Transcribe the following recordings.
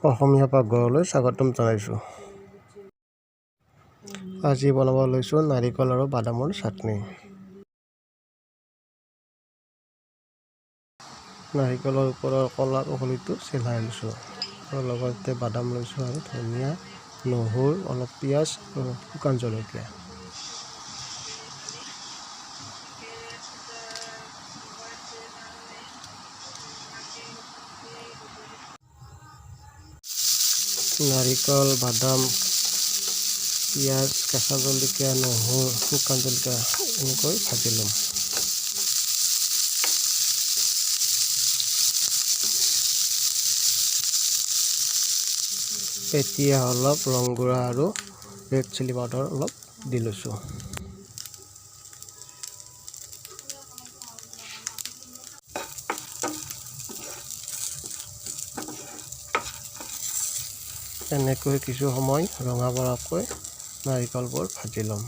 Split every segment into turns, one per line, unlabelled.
অসমীয়া পাকঘৰলৈ স্বাগতম জনাইছোঁ। আজি বনাব লৈছোঁ নাৰিকল আৰু বাদামৰ চাটনি। নাৰিকলৰ ওপৰৰ কলা উখলিটো চেলাই লৈছোঁ আৰু লগতে বাদাম লৈছোঁ আৰু ধনিয়া, নহৰু, অলপ পিঁয়াজ আৰু শুকান জলকীয়া। নাৰিকল, বাদাম, পিঁয়াজ, কেঁচা জলকীয়া, নহৰু, শুকান জলকীয়া এনেকৈ ভাজি ল'ম। এতিয়া অলপ ৰং গুড়া আৰু ৰেড চিলি পাউডাৰ অলপ দি লৈছোঁ। এনেকৈ কিছু সময় ৰঙা পৰাকৈ নাৰিকলবোৰ ভাজি ল'ম।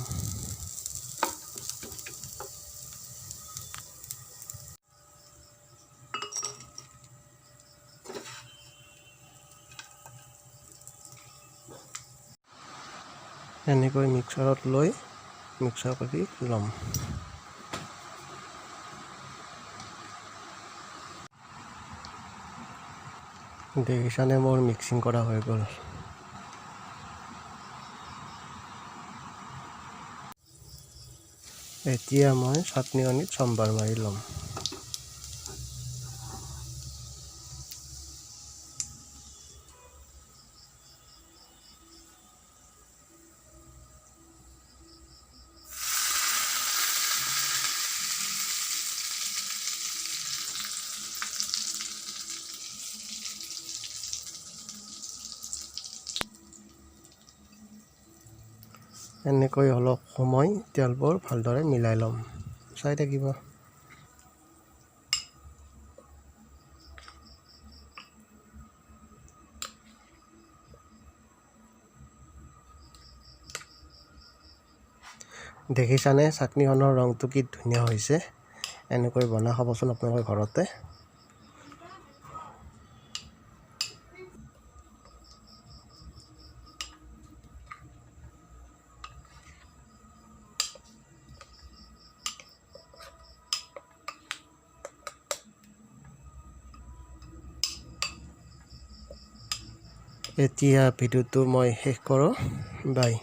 এনেকৈ মিক্সাৰত লৈ মিক্সাৰ কৰি ল'ম। দেখিছানে মোৰ মিক্সিং কৰা হৈ গ'ল। এতিয়া মই চাটনিকণিত চম্ভাৰ মাৰি ল'ম। এনেকৈ অলপ সময় তেলবোৰ ভালদৰে মিলাই ল'ম। চাই থাকিব। দেখিছানে চাটনিখনৰ ৰংটো কি ধুনীয়া হৈছে। এনেকৈ বনাই খাবচোন আপোনালোকে ঘৰতে। এতিয়া ভিডিঅ'টো মই শেষ কৰোঁ। বাই।